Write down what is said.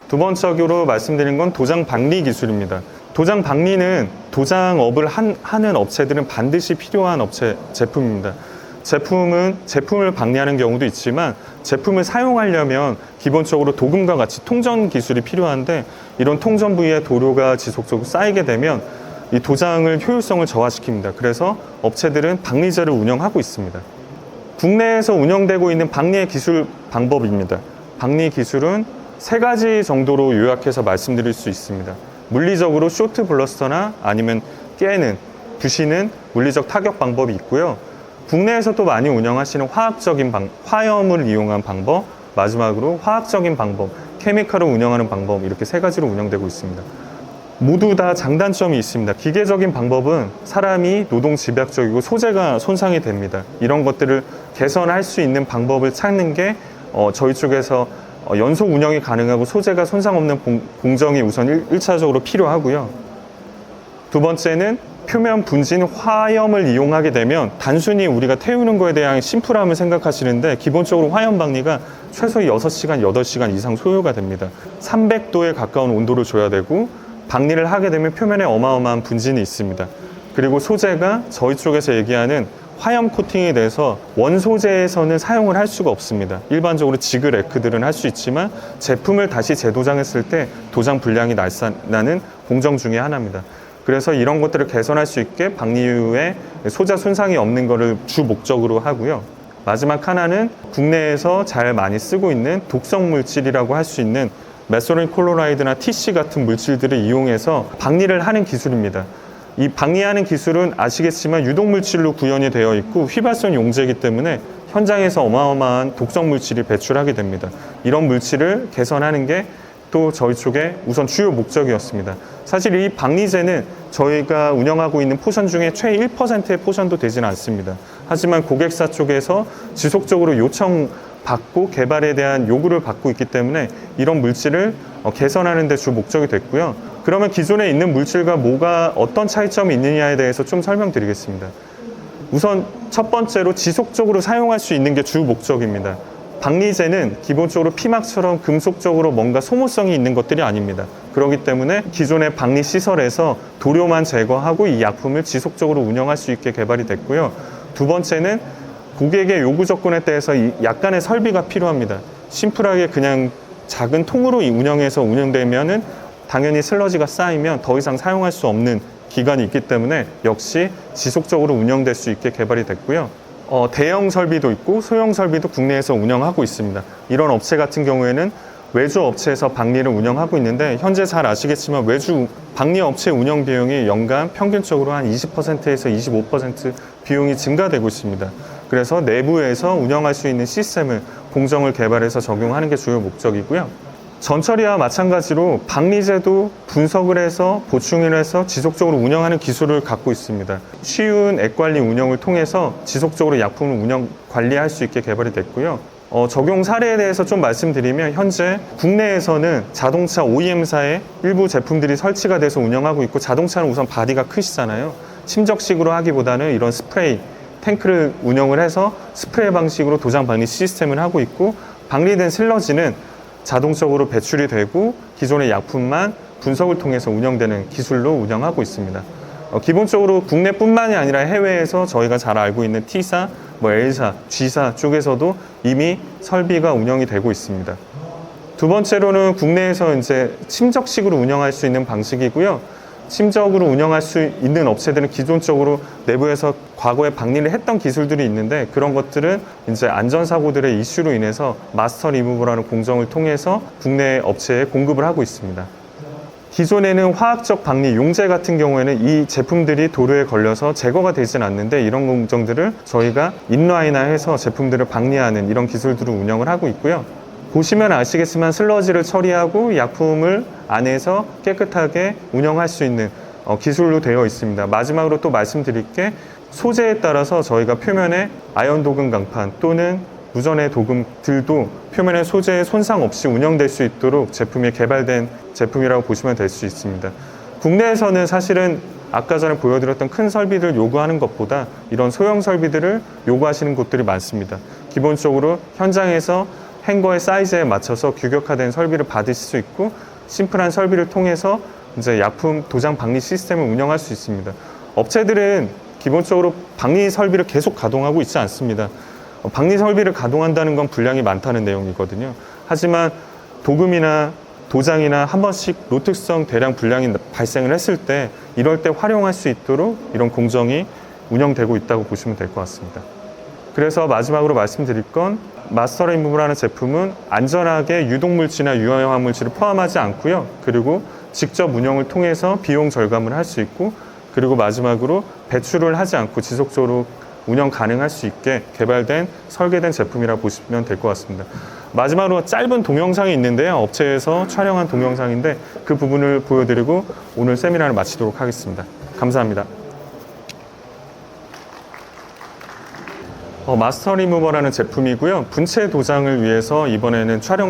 두 번째로 말씀드린 건 도장 박리 기술입니다. 도장 박리는 도장업을 하는 업체들은 반드시 필요한 제품입니다. 제품을 박리하는 경우도 있지만 제품을 사용하려면 기본적으로 도금과 같이 통전 기술이 필요한데 이런 통전 부위에 도료가 지속적으로 쌓이게 되면 이 도장을 효율성을 저하시킵니다. 그래서 업체들은 박리제를 운영하고 있습니다. 국내에서 운영되고 있는 박리의 기술 방법입니다. 박리 기술은 3가지 정도로 요약해서 말씀드릴 수 있습니다. 물리적으로 쇼트 블러스터나 아니면 깨는, 부시는 물리적 타격 방법이 있고요. 국내에서도 많이 운영하시는 화염을 이용한 방법, 마지막으로 화학적인 방법, 케미칼을 운영하는 방법, 이렇게 3가지로 운영되고 있습니다. 모두 다 장단점이 있습니다. 기계적인 방법은 사람이 노동 집약적이고 소재가 손상이 됩니다. 이런 것들을 개선할 수 있는 방법을 찾는 게 저희 쪽에서 연속 운영이 가능하고 소재가 손상 없는 공정이 우선 1차적으로 필요하고요. 두 번째는 표면 분진 화염을 이용하게 되면 단순히 우리가 태우는 거에 대한 심플함을 생각하시는데 기본적으로 화염 박리가 최소 6시간, 8시간 이상 소요가 됩니다. 300도에 가까운 온도를 줘야 되고 박리를 하게 되면 표면에 어마어마한 분진이 있습니다. 그리고 소재가 저희 쪽에서 얘기하는 화염 코팅에 대해서 원소재에서는 사용을 할 수가 없습니다. 일반적으로 지글 에크들은 할 수 있지만 제품을 다시 재도장했을 때 도장 불량이 나는 공정 중에 하나입니다. 그래서 이런 것들을 개선할 수 있게 박리 이후에 소자 손상이 없는 것을 주 목적으로 하고요. 마지막 하나는 국내에서 잘 많이 쓰고 있는 독성 물질이라고 할 수 있는 메소린 클로라이드나 TC 같은 물질들을 이용해서 박리를 하는 기술입니다. 이 박리하는 기술은 아시겠지만 유독물질로 구현이 되어 있고 휘발성 용제이기 때문에 현장에서 어마어마한 독성 물질이 배출하게 됩니다. 이런 물질을 개선하는 게 또 저희 쪽의 우선 주요 목적이었습니다. 사실 이 박리제는 저희가 운영하고 있는 포션 중에 최 1%의 포션도 되지는 않습니다. 하지만 고객사 쪽에서 지속적으로 요청받고 개발에 대한 요구를 받고 있기 때문에 이런 물질을 개선하는 데 주 목적이 됐고요. 그러면 기존에 있는 물질과 어떤 차이점이 있느냐에 대해서 좀 설명드리겠습니다. 우선 첫 번째로 지속적으로 사용할 수 있는 게 주 목적입니다. 박리제는 기본적으로 피막처럼 금속적으로 뭔가 소모성이 있는 것들이 아닙니다. 그렇기 때문에 기존의 박리 시설에서 도료만 제거하고 이 약품을 지속적으로 운영할 수 있게 개발이 됐고요. 두 번째는 고객의 요구 조건에 대해서 약간의 설비가 필요합니다. 심플하게 그냥 작은 통으로 운영해서 운영되면은 당연히 슬러지가 쌓이면 더 이상 사용할 수 없는 기간이 있기 때문에 역시 지속적으로 운영될 수 있게 개발이 됐고요. 대형 설비도 있고 소형 설비도 국내에서 운영하고 있습니다. 이런 업체 같은 경우에는 외주 업체에서 박리를 운영하고 있는데 현재 잘 아시겠지만 외주 박리 업체 운영 비용이 연간 평균적으로 한 20%에서 25% 비용이 증가되고 있습니다. 그래서 내부에서 운영할 수 있는 시스템을 공정을 개발해서 적용하는 게 주요 목적이고요. 전처리와 마찬가지로 박리제도 분석을 해서 보충을 해서 지속적으로 운영하는 기술을 갖고 있습니다. 쉬운 액관리 운영을 통해서 지속적으로 약품을 관리할 수 있게 개발이 됐고요. 적용 사례에 대해서 좀 말씀드리면 현재 국내에서는 자동차 OEM사의 일부 제품들이 설치가 돼서 운영하고 있고 자동차는 우선 바디가 크시잖아요. 침적식으로 하기보다는 이런 스프레이, 탱크를 운영을 해서 스프레이 방식으로 도장 박리 시스템을 하고 있고 박리된 슬러지는 자동적으로 배출이 되고 기존의 약품만 분석을 통해서 운영되는 기술로 운영하고 있습니다. 기본적으로 국내뿐만이 아니라 해외에서 저희가 잘 알고 있는 T사, L사, G사 쪽에서도 이미 설비가 운영이 되고 있습니다. 두 번째로는 국내에서 이제 침적식으로 운영할 수 있는 방식이고요. 침적으로 운영할 수 있는 업체들은 기존적으로 내부에서 과거에 박리를 했던 기술들이 있는데 그런 것들은 이제 안전사고들의 이슈로 인해서 마스터 리무브라는 공정을 통해서 국내 업체에 공급을 하고 있습니다. 기존에는 화학적 박리, 용제 같은 경우에는 이 제품들이 도료에 걸려서 제거가 되진 않는데 이런 공정들을 저희가 인라인화해서 제품들을 박리하는 이런 기술들을 운영을 하고 있고요. 보시면 아시겠지만 슬러지를 처리하고 약품을 안에서 깨끗하게 운영할 수 있는 기술로 되어 있습니다. 마지막으로 또 말씀드릴 게 소재에 따라서 저희가 표면에 아연 도금 강판 또는 무전의 도금들도 표면의 소재에 손상 없이 운영될 수 있도록 제품이 개발된 제품이라고 보시면 될 수 있습니다. 국내에서는 사실은 아까 전에 보여드렸던 큰 설비들 요구하는 것보다 이런 소형 설비들을 요구하시는 곳들이 많습니다. 기본적으로 현장에서 행거의 사이즈에 맞춰서 규격화된 설비를 받으실 수 있고, 심플한 설비를 통해서 이제 약품 도장 박리 시스템을 운영할 수 있습니다. 업체들은 기본적으로 박리 설비를 계속 가동하고 있지 않습니다. 박리 설비를 가동한다는 건 분량이 많다는 내용이거든요. 하지만 도금이나 도장이나 한 번씩 로트성 대량 분량이 발생을 했을 때, 이럴 때 활용할 수 있도록 이런 공정이 운영되고 있다고 보시면 될 것 같습니다. 그래서 마지막으로 말씀드릴 건, 마스터 리무브라는 제품은 안전하게 유독물질이나 유해화물질을 포함하지 않고요. 그리고 직접 운영을 통해서 비용 절감을 할 수 있고, 그리고 마지막으로 배출을 하지 않고 지속적으로 운영 가능할 수 있게 개발된, 설계된 제품이라고 보시면 될 것 같습니다. 마지막으로 짧은 동영상이 있는데요. 업체에서 촬영한 동영상인데 그 부분을 보여드리고 오늘 세미나를 마치도록 하겠습니다. 감사합니다. 마스터 리무버라는 제품이고요. 분체 도장을 위해서 이번에는 촬영